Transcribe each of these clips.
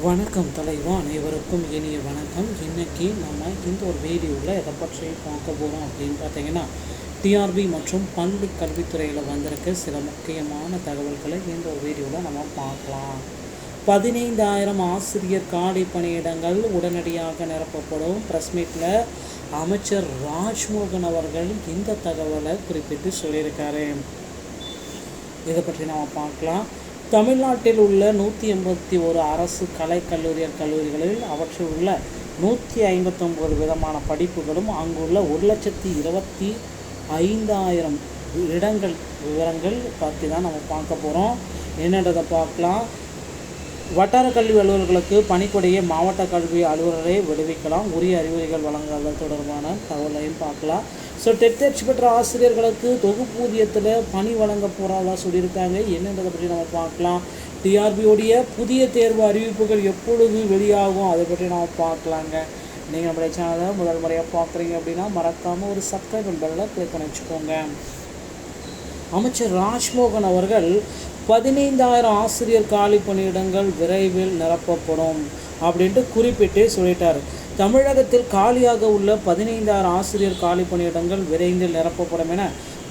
வணக்கம் தலைவா, அனைவருக்கும் இனிய வணக்கம். இன்றைக்கி நம்ம இந்த ஒரு வீடியோவில் எதை பற்றி பார்க்க போகிறோம் அப்படின்னு பார்த்தீங்கன்னா, டிஆர்பி மற்றும் பள்ளி கல்வித்துறையில் வந்திருக்க சில முக்கியமான தகவல்களை இந்த ஒரு வீடியோவில் நம்ம பார்க்கலாம். 15,000 ஆசிரியர் காலி பணியிடங்கள் உடனடியாக நிரப்பப்படும். ப்ரெஸ் மீட்டில் அமைச்சர் ராஜ்மோகன் அவர்கள் இந்த தகவலை குறிப்பிட்டு சொல்லியிருக்காரு. இதை பற்றி நம்ம பார்க்கலாம். தமிழ்நாட்டில் உள்ள 181 அரசு கல்லூரிகளில் அவற்றில் உள்ள 159 விதமான படிப்புகளும் அங்குள்ள 1,25,000 இடங்கள் விவரங்கள் பற்றி தான் நம்ம பார்க்க போகிறோம். என்னன்றதை பார்க்கலாம். வட்டார கல்வி அலுவலர்களுக்கு பணிக்கொடையை மாவட்ட கல்வி அலுவலரை விடுவிக்கலாம். உரிய அறிவுரைகள் வழங்குதல் தொடர்பான தகவலையும் பார்க்கலாம். டெட் தேர்ச்சி பெற்ற ஆசிரியர்களுக்கு தொகுப்பூதியத்தில் பணி வழங்க போகிறதா சொல்லியிருக்காங்க. என்னன்றதை பற்றி நம்ம பார்க்கலாம். டிஆர்பியோடைய புதிய தேர்வு அறிவிப்புகள் எப்பொழுது வெளியாகும் அதை பற்றி நம்ம பார்க்கலாங்க. நீங்கள் நம்மளுடைய சேனலை முதல் முறையாக பார்க்குறீங்க அப்படின்னா மறக்காமல் ஒரு சப்ஸ்கிரைப் பெல்லில் கிளிக் பண்ணி வச்சுக்கோங்க. அமைச்சர் ராஜ்மோகன் அவர்கள் 15,000 ஆசிரியர் காலி பணியிடங்கள் விரைவில் நிரப்பப்படும் அப்படின்ட்டு குறிப்பிட்டு சொல்லிட்டார். தமிழகத்தில் காலியாக உள்ள 15,000 ஆசிரியர் காலி பணியிடங்கள் விரைவில் நிரப்பப்படும் என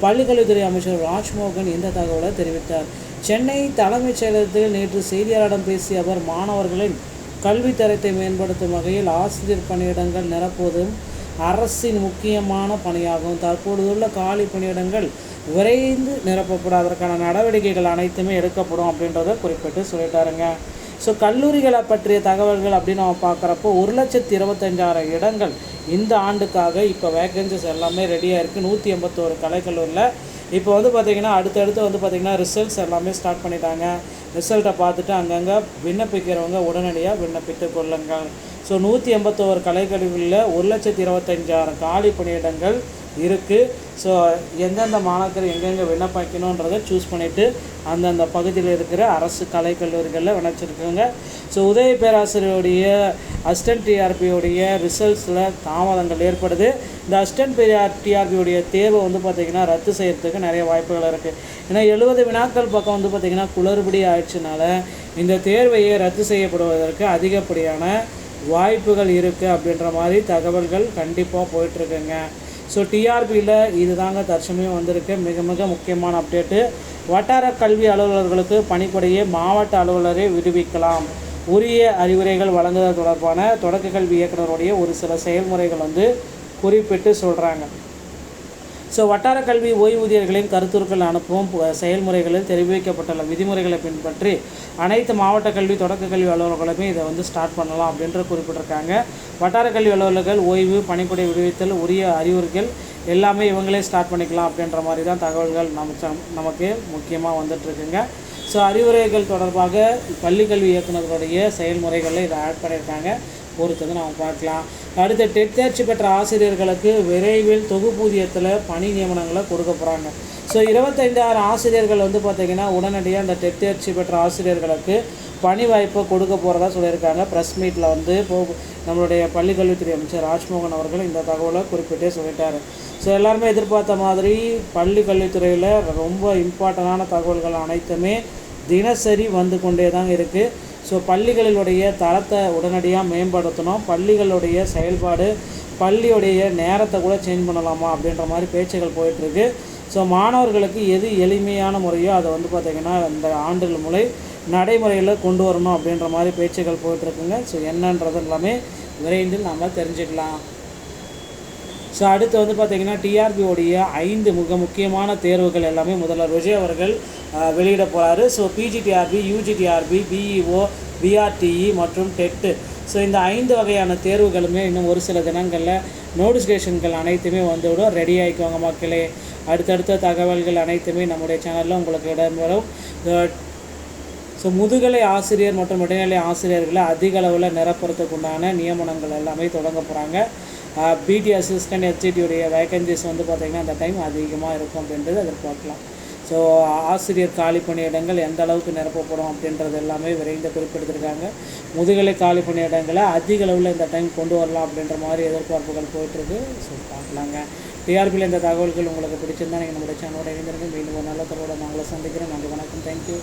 பள்ளிக்கல்வித்துறை அமைச்சர் ராஜ்மோகன் இந்த தகவலை தெரிவித்தார். சென்னை தலைமைச் செயலகத்தில் நேற்று செய்தியாளரிடம் பேசிய அவர், மாணவர்களின் கல்வித்தரத்தை மேம்படுத்தும் வகையில் ஆசிரியர் பணியிடங்கள் நிரப்புவதும் அரசின் முக்கியமான பணியாகும். தற்போதுள்ள காலி பணியிடங்கள் விரைந்து நிரப்பப்படும். அதற்கான நடவடிக்கைகள் அனைத்துமே எடுக்கப்படும் அப்படின்றத குறிப்பிட்டு சொல்லிட்டாருங்க. கல்லூரிகளை பற்றிய தகவல்கள் அப்படின்னு நம்ம பார்க்குறப்போ 1,25,000 இடங்கள் இந்த ஆண்டுக்காக இப்போ வேக்கன்சிஸ் எல்லாமே ரெடியாக இருக்குது. 181 கலைக்கல்லூரியில் இப்போ பார்த்திங்கன்னா அடுத்தடுத்து பார்த்திங்கன்னா ரிசல்ட்ஸ் எல்லாமே ஸ்டார்ட் பண்ணிட்டாங்க. ரிசல்ட்டை பார்த்துட்டு அங்கங்கே விண்ணப்பிக்கிறவங்க உடனடியாக விண்ணப்பித்து கொள்ளுங்கள். 181 கலைக்கல்லூரியில் 1,25,000 காலி பணியிடங்கள் இருக்குது. எந்தெந்த மாணாக்கர் எங்கெங்கே விண்ணப்பிக்கணுன்றதை சூஸ் பண்ணிவிட்டு அந்தந்த பகுதியில் இருக்கிற அரசு கலைக்கல்லூரிகளில் விண்ணப்பிச்சிருக்காங்க. உதவி பேராசிரியருடைய அசிஸ்டன்ட் டிஆர்பியோடைய ரிசல்ட்ஸில் தாமதங்கள் ஏற்படுது. இந்த அசிஸ்டன்ட் டிஆர்பியோடைய தேர்வை பார்த்திங்கன்னா ரத்து செய்கிறதுக்கு நிறைய வாய்ப்புகள் இருக்குது. ஏன்னா 70 வினாக்கள் பக்கம் பார்த்திங்கன்னா குளறுபடி ஆயிடுச்சுனால இந்த தேர்வையை ரத்து செய்யப்படுவதற்கு அதிகப்படியான வாய்ப்புகள் இருக்குது அப்படின்ற மாதிரி தகவல்கள் கண்டிப்பாக போயிட்டுருக்குங்க. டிஆர்பியில் இது தாங்க தற்சமயம் வந்திருக்கு மிக மிக முக்கியமான அப்டேட்டு. வட்டார கல்வி அலுவலர்களுக்கு பணிக்கொடையை மாவட்ட அலுவலரை விடுவிக்கலாம். உரிய அறிவுரைகள் வழங்குதல் தொடர்பான தொடக்க கல்வி இயக்குநருடைய ஒரு சில செயல்முறைகள் குறிப்பிட்டு சொல்கிறாங்க. வட்டார கல்வி ஓய்வூதியர்களின் கருத்துருக்கள் அனுப்பும் செயல்முறைகளில் தெரிவிக்கப்பட்டுள்ள விதிமுறைகளை பின்பற்றி அனைத்து மாவட்ட கல்வி தொடக்க கல்வி அலுவலர்களுமே இதை ஸ்டார்ட் பண்ணலாம் அப்படின்ற குறிப்பிட்டிருக்காங்க. வட்டார கல்வி அலுவலர்கள் ஓய்வு, பணிக்கொடை விடுவித்தல், உரிய அறிவுரைகள் எல்லாமே இவங்களே ஸ்டார்ட் பண்ணிக்கலாம் அப்படின்ற மாதிரி தான் தகவல்கள் நமக்கு முக்கியமாக வந்துட்டுருக்குங்க. அறிவுரைகள் தொடர்பாக பள்ளிக்கல்வி இயக்குநர்களுடைய செயல்முறைகளில் இதை ஆட் பண்ணியிருக்காங்க. பொறுத்தது நம்ம பார்க்கலாம். அடுத்த டெட் தேர்ச்சி பெற்ற ஆசிரியர்களுக்கு விரைவில் தொகுப்பூதியத்தில் பணி நியமனங்களை கொடுக்க போகிறாங்க. 25,000 ஆசிரியர்கள் பார்த்திங்கன்னா உடனடியாக அந்த டெட் தேர்ச்சி பெற்ற ஆசிரியர்களுக்கு பணி வாய்ப்பை கொடுக்க போகிறதா சொல்லியிருக்காங்க. ப்ரெஸ் மீட்டில் நம்மளுடைய பள்ளிக்கல்வித்துறை அமைச்சர் ராஜ்மோகன் அவர்கள் இந்த தகவலை குறிப்பிட்டே சொல்லிட்டார். எல்லாருமே எதிர்பார்த்த மாதிரி பள்ளி கல்வித்துறையில் ரொம்ப இம்பார்ட்டண்டான தகவல்கள் அனைத்துமே தினசரி வந்து கொண்டே தான் இருக்குது. பள்ளிகளினுடைய தரத்தை உடனடியாக மேம்படுத்தணும். பள்ளிகளுடைய செயல்பாடு, பள்ளியுடைய நேரத்தை கூட சேஞ்ச் பண்ணலாமா அப்படின்ற மாதிரி பேச்சுகள் போயிட்டுருக்கு. மாணவர்களுக்கு எது எளிமையான முறையோ அதை பார்த்திங்கன்னா இந்த ஆண்டுகள் முறை நடைமுறையில் கொண்டு வரணும் அப்படின்ற மாதிரி பேச்சுகள் போயிட்டுருக்குங்க. என்னன்றது எல்லாமே விரைவில் நம்ம தெரிஞ்சுக்கலாம். அடுத்து பார்த்திங்கன்னா டிஆர்பியோடைய 5 மிக முக்கியமான தேர்வுகள் எல்லாமே முதல்வர் விஜய் அவர்கள் வெளியிட போகிறாரு. பிஜிடிஆர்பி, யூஜிடிஆர்பி, பிஇஓ, பிஆர்டிஇ மற்றும் டெட்டு இந்த 5 வகையான தேர்வுகளுமே இன்னும் ஒரு சில தினங்களில் நோட்டிஃபிகேஷன்கள் அனைத்துமே வந்துவிடும். ரெடி ஆகிக்குவாங்க மக்களே. அடுத்தடுத்த தகவல்கள் அனைத்துமே நம்முடைய சேனலில் உங்களுக்கு இடம்பெறும். முதுகலை ஆசிரியர் மற்றும் இடைநிலை ஆசிரியர்களை அதிக அளவில் நிரப்புறதுக்குண்டான நியமனங்கள் எல்லாமே தொடங்க போகிறாங்க. பிடி அசிஸ்டன்ட் ஹெச்டியுடைய வேக்கன்சிஸ் பார்த்திங்கன்னா அந்த டைம் அதிகமாக இருக்கும் அப்படின்றது எதிர்பார்க்கலாம். ஆசிரியர் காலி பணியிடங்கள் எந்த அளவுக்கு நிரப்பப்படும் அப்படின்றது எல்லாமே விரைந்து குறிப்பிட்டிருக்காங்க. முதுகலை காலி பணியிடங்களை அதிக அளவில் இந்த டைம் கொண்டு வரலாம் அப்படின்ற மாதிரி எதிர்பார்ப்புகள் போயிட்டுருக்கு. பார்க்கலாங்க. டிஆர்பியில் இந்த தகவல்கள் உங்களுக்கு பிடிச்சிருந்தா நீங்கள் நம்மளுடைய சேனலோட இணைந்திருங்க. மீண்டும் ஒரு நல்ல தகவலோட நாங்களை சந்திக்கிறேன். நன்றி, வணக்கம், தேங்க்யூ.